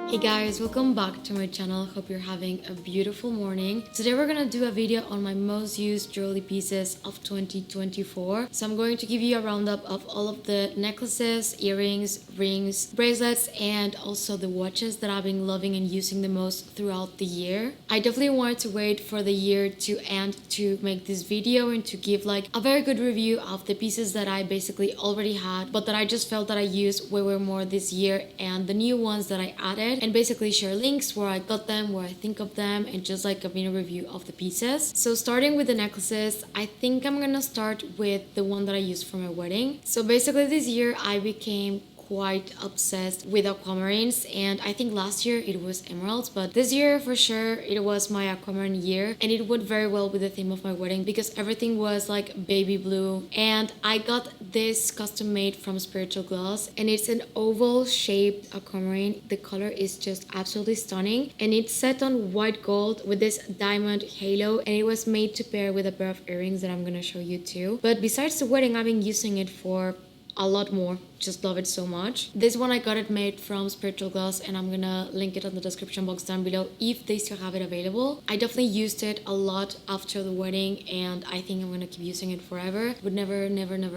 Hey guys, welcome back to my channel. Hope you're having a beautiful morning. Today we're gonna do a video on my most used jewelry pieces of 2024. So I'm going to give you a roundup of all of the necklaces, earrings, rings, bracelets, and also the watches that I've been loving and using the most throughout the year. I definitely wanted to wait for the year to end to make this video and to give like a very good review of the pieces that I basically already had, but that I just felt that I used way more this year, and the new ones that I added, and basically share links where I got them, where I think of them, and just like a mini review of the pieces. So starting with the necklaces, I think I'm gonna start with the one that I used for my wedding. So basically this year I became quite obsessed with aquamarines, and I think last year it was emeralds, but this year for sure it was my aquamarine year, and it went very well with the theme of my wedding because everything was like baby blue. And I got this custom made from Spiritual Glass, and it's an oval shaped aquamarine. The color is just absolutely stunning, and it's set on white gold with this diamond halo, and it was made to pair with a pair of earrings that I'm gonna show you too. But besides the wedding, I've been using it for a lot more. Just love it so much. This one I got it made from Spiritual Glass, and I'm gonna link it on the description box down below if they still have it available. I definitely used it a lot after the wedding, and I think I'm gonna keep using it forever. Would never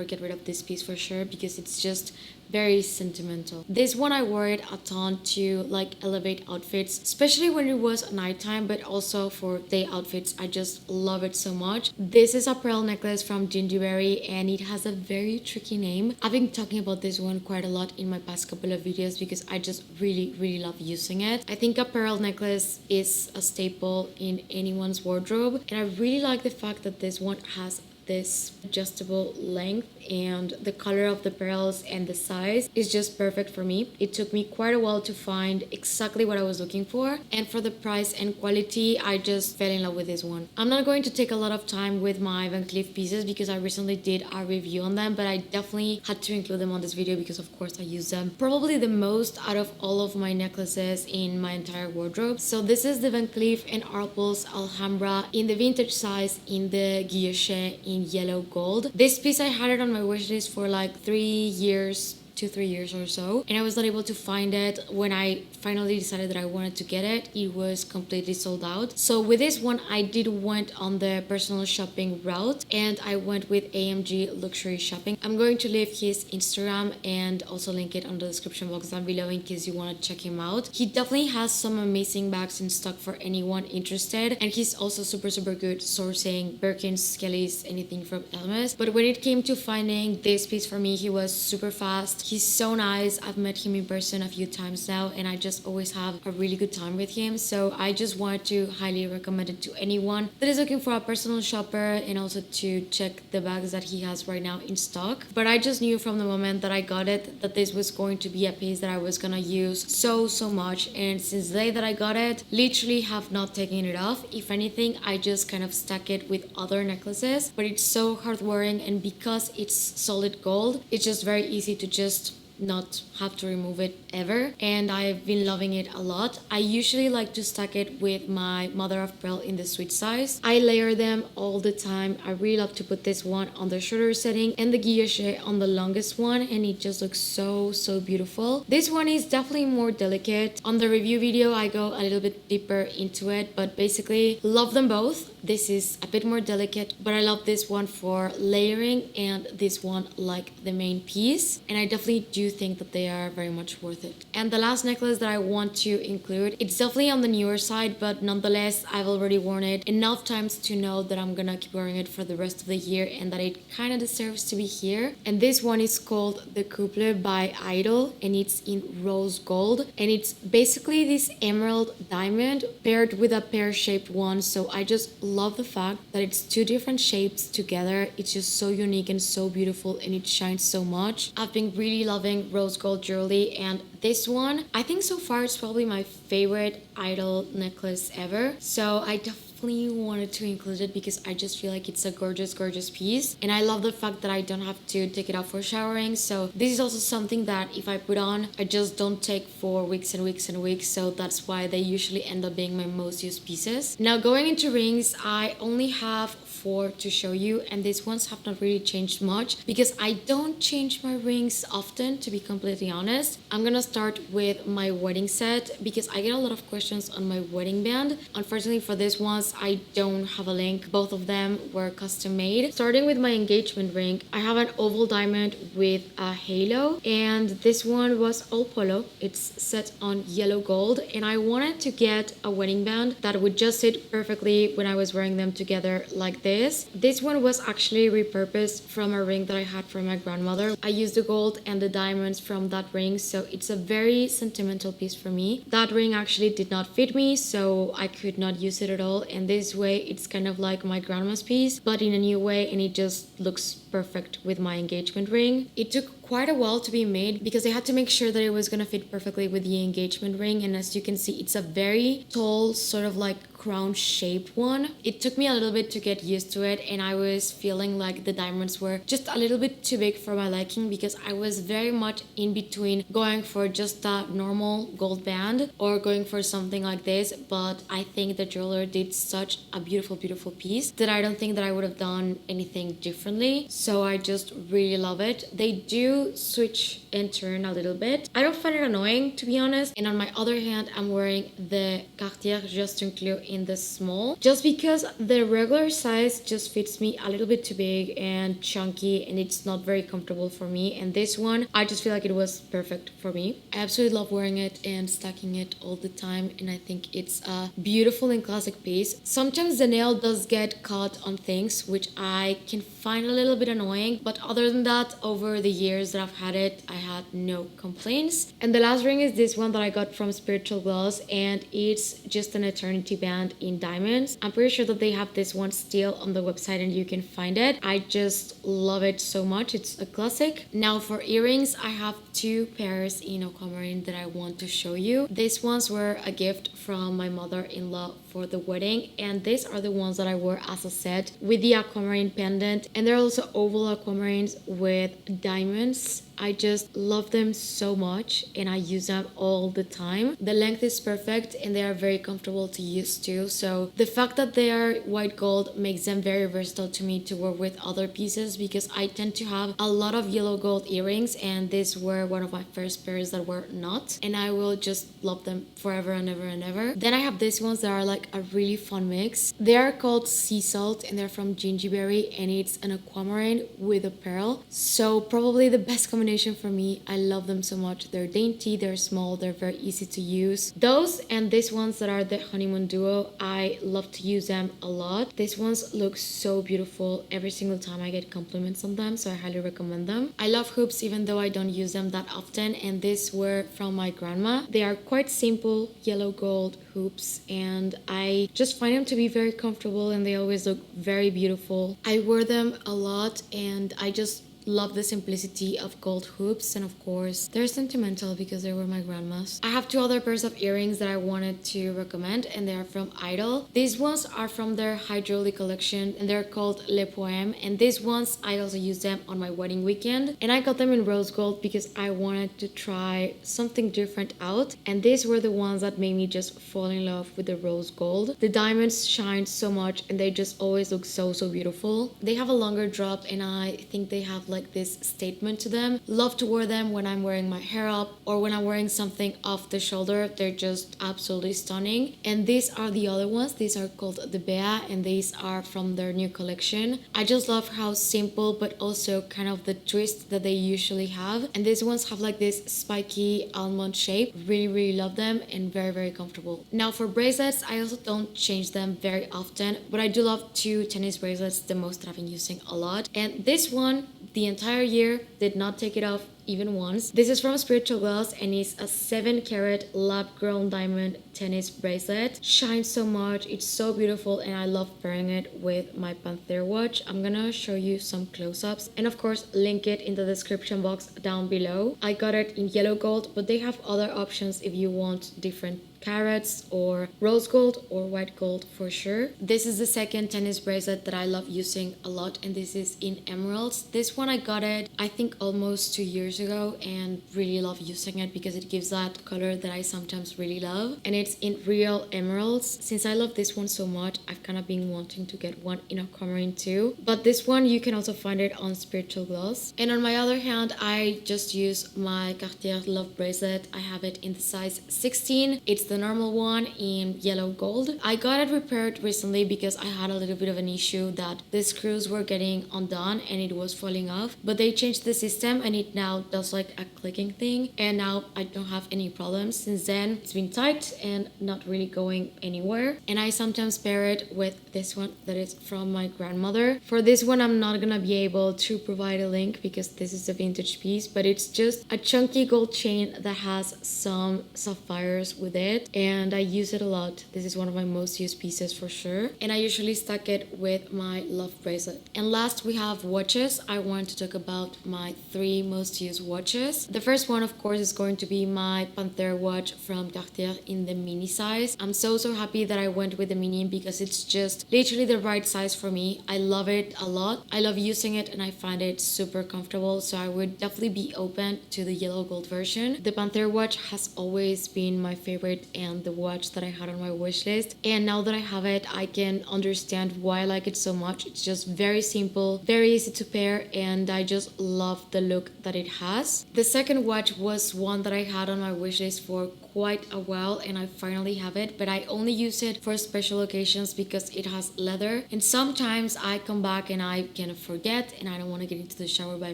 get rid of this piece for sure because it's just very sentimental. This one I wore it a ton to like elevate outfits, especially when it was nighttime, but also for day outfits. I just love it so much. This is a pearl necklace from Gingiberi, and it has a very tricky name. I've been talking about this one quite a lot in my past couple of videos because I just really love using it. I think a pearl necklace is a staple in anyone's wardrobe, and I really like the fact that this one has this adjustable length, and the color of the pearls and the size is just perfect for me. It took me quite a while to find exactly what I was looking for, and for the price and quality I just fell in love with this one. I'm not going to take a lot of time with my Van Cleef pieces because I recently did a review on them, but I definitely had to include them on this video because of course I use them probably the most out of all of my necklaces in my entire wardrobe. So this is the Van Cleef & Arpels Alhambra in the vintage size in the guilloche in yellow gold. This piece I had it on my wish list for like 3 years, 2-3 years or so, and I was not able to find it. When I finally decided that I wanted to get it, it was completely sold out. So with this one I did went on the personal shopping route, and I went with AMG Luxury Shopping. I'm going to leave his Instagram and also link it on the description box down below in case you want to check him out. He definitely has some amazing bags in stock for anyone interested, and he's also super good sourcing Birkins, Kellys, anything from Hermes. But when it came to finding this piece for me, he was super fast. He's so nice. I've met him in person a few times now, and I just always have a really good time with him. So I just wanted to highly recommend it to anyone that is looking for a personal shopper, and also to check the bags that he has right now in stock. But I just knew from the moment that I got it that this was going to be a piece that I was gonna use so much, and since the day that I got it, literally have not taken it off. If anything, I just kind of stack it with other necklaces, but it's so hard wearing, and because it's solid gold, it's just very easy to just not have to remove it ever, and I've been loving it a lot. I usually like to stack it with my mother of pearl in the sweet size. I layer them all the time. I really love to put this one on the shorter setting and the guilloche on the longest one, and it just looks so beautiful. This one is definitely more delicate. On the review video I go a little bit deeper into it, but basically love them both. This is a bit more delicate, but I love this one for layering, and this one like the main piece, and I definitely do think that they are very much worth it. And the last necklace that I want to include, it's definitely on the newer side, but nonetheless I've already worn it enough times to know that I'm gonna keep wearing it for the rest of the year, and that it kind of deserves to be here. And this one is called Le Couple by IDYL, and it's in rose gold, and it's basically this emerald diamond paired with a pear-shaped one. So I just love the fact that it's two different shapes together. It's just so unique and so beautiful, and it shines so much. I've been really loving rose gold jewelry, and this one I think so far it's probably my favorite IDYL necklace ever. So I definitely wanted to include it because I just feel like it's a gorgeous piece, and I love the fact that I don't have to take it out for showering. So this is also something that if I put on, I just don't take for weeks and weeks and weeks, so that's why they usually end up being my most used pieces. Now going into rings, I only have 4 to show you, and these ones have not really changed much because I don't change my rings often, to be completely honest. I'm gonna start with my wedding set because I get a lot of questions on my wedding band. Unfortunately for these ones, I don't have a link. Both of them were custom made. Starting with my engagement ring, I have an oval diamond with a halo, and this one was all polo. It's set on yellow gold, and I wanted to get a wedding band that would just sit perfectly when I was wearing them together like this. This one was actually repurposed from a ring that I had from my grandmother. I used the gold and the diamonds from that ring, so it's a very sentimental piece for me. That ring actually did not fit me, so I could not use it at all, and this way it's kind of like my grandma's piece, but in a new way, and it just looks perfect with my engagement ring. It took quite a while to be made because I had to make sure that it was gonna fit perfectly with the engagement ring, and as you can see, it's a very tall, sort of like crown shaped one. It took me a little bit to get used to it, and I was feeling like the diamonds were just a little bit too big for my liking because I was very much in between going for just a normal gold band or going for something like this, but I think the jeweler did such a beautiful piece that I don't think that I would have done anything differently, so I just really love it. They do switch and turn a little bit. I don't find it annoying, to be honest, and on my other hand, I'm wearing the Cartier Juste, Clou in the small just because the regular size just fits me a little bit too big and chunky, and it's not very comfortable for me, and this one I just feel like it was perfect for me. I absolutely love wearing it and stacking it all the time, and I think it's a beautiful and classic piece. Sometimes the nail does get caught on things, which I can find a little bit annoying, but other than that, over the years that I've had it, I had no complaints. And the last ring is this one that I got from Spiritual Gloss, and it's just an eternity band in diamonds. I'm pretty sure that they have this one still on the website and you can find it. I just love it so much. It's a classic. Now for earrings, I have 2 pairs in Aquamarine that I want to show you. These ones were a gift from my mother-in-law for the wedding, and these are the ones that I wore as a set with the Aquamarine pendant, and they're also oval aquamarines with diamonds. I just love them so much and I use them all the time. The length is perfect and they are very comfortable to use too. So the fact that they are white gold makes them very versatile to me to wear with other pieces because I tend to have a lot of yellow gold earrings, and these were one of my first pairs that were not, and I will just love them forever and ever and ever. Then I have these ones that are like a really fun mix. They are called Sea Salt and they're from Gingiberi, and it's an aquamarine with a pearl. So probably the best combination for me. I love them so much. They're dainty, they're small, they're very easy to use. Those and these ones that are the honeymoon duo, I love to use them a lot. These ones look so beautiful every single time I get compliments on them, so I highly recommend them. I love hoops even though I don't use them that often, and these were from my grandma. They are quite simple yellow gold hoops, and I just find them to be very comfortable and they always look very beautiful. I wear them a lot and I just love the simplicity of gold hoops, and of course they're sentimental because they were my grandma's. I have 2 other pairs of earrings that I wanted to recommend, and they are from IDYL. These ones are from their Hydraulic collection and they're called Le Poème, and these ones I also used them on my wedding weekend, and I got them in rose gold because I wanted to try something different out, and these were the ones that made me just fall in love with the rose gold. The diamonds shine so much and they just always look so beautiful. They have a longer drop and I think they have like this statement to them. Love to wear them when I'm wearing my hair up or when I'm wearing something off the shoulder. They're just absolutely stunning. And these are the other ones. These are called the Bea, and these are from their new collection. I just love how simple but also kind of the twist that they usually have. And these ones have like this spiky almond shape. Really love them and very comfortable. Now for bracelets, I also don't change them very often, but I do love 2 tennis bracelets, the most that I've been using a lot. And this one, the entire year, did not take it off even once. This is from Spiritual Glass and it's a 7-carat lab-grown diamond tennis bracelet. Shines so much, it's so beautiful, and I love pairing it with my Panther watch. I'm gonna show you some close-ups and of course link it in the description box down below. I got it in yellow gold, but they have other options if you want different carats or rose gold or white gold for sure. This is the second tennis bracelet that I love using a lot, and this is in emeralds. This one I got it I think almost 2 years ago and really love using it because it gives that color that I sometimes really love, and it's in real emeralds. Since I love this one so much, I've kind of been wanting to get one in Aquamarine too, but this one you can also find it on Spiritual Glass. And on my other hand, I just use my Cartier love bracelet. I have it in the size 16. It's the normal one in yellow gold. I got it repaired recently because I had a little bit of an issue that the screws were getting undone and it was falling off, but they changed the system and it now does like a clicking thing, and now I don't have any problems. Since then it's been tight and not really going anywhere, and I sometimes pair it with this one that is from my grandmother. For this one I'm not gonna be able to provide a link because this is a vintage piece, but it's just a chunky gold chain that has some sapphires with it, and I use it a lot. This is one of my most used pieces for sure, and I usually stack it with my love bracelet. And last we have watches. I want to talk about my 3 most used watches. The first one of course is going to be my Panther watch from Cartier in the mini size. I'm so happy that I went with the mini because it's just literally the right size for me. I love it a lot. I love using it and I find it super comfortable, so I would definitely be open to the yellow gold version. The Panther watch has always been my favorite and the watch that I had on my wish list, and now that I have it I can understand why I like it so much. It's just very simple, very easy to pair, and I just love the look that it has. The second watch was one that I had on my wish list for quite a while and I finally have it, but I only use it for special occasions because it has leather, and sometimes I come back and I kind of forget and I don't want to get into the shower by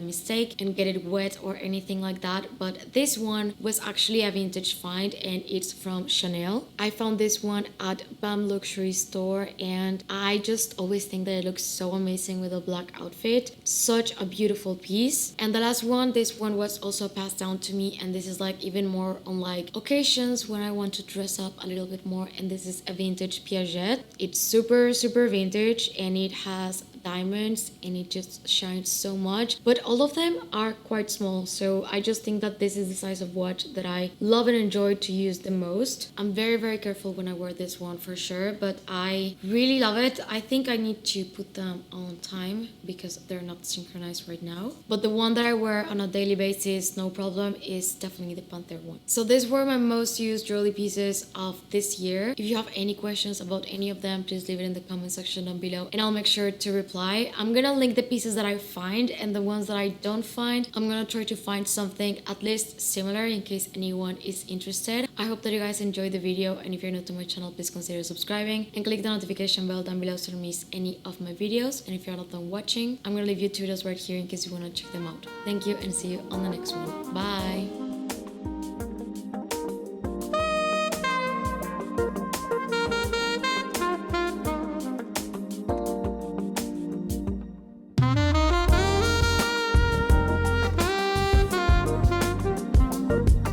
mistake and get it wet or anything like that. But this one was actually a vintage find and it's from Chanel. I found this one at BAM Luxury Store and I just always think that it looks so amazing with a black outfit. Such a beautiful piece. And the last one, this one was also passed down to me, and this is like even more on like occasions when I want to dress up a little bit more, and this is a vintage Piaget. It's super vintage and it has diamonds and it just shines so much, but all of them are quite small, so I just think that this is the size of watch that I love and enjoy to use the most. I'm very careful when I wear this one for sure, but I really love it. I think I need to put them on time because they're not synchronized right now, but the one that I wear on a daily basis no problem is definitely the Panther one. So these were my most used jewelry pieces of this year. If you have any questions about any of them, please leave it in the comment section down below and I'll make sure to reply. I'm gonna link the pieces that I find, and the ones that I don't find I'm gonna try to find something at least similar in case anyone is interested. I hope that you guys enjoyed the video, and if you're new to my channel, please consider subscribing and click the notification bell down below so you don't miss any of my videos. And if you're not done watching, I'm gonna leave you 2 videos right here in case you want to check them out. Thank you and see you on the next one. Bye!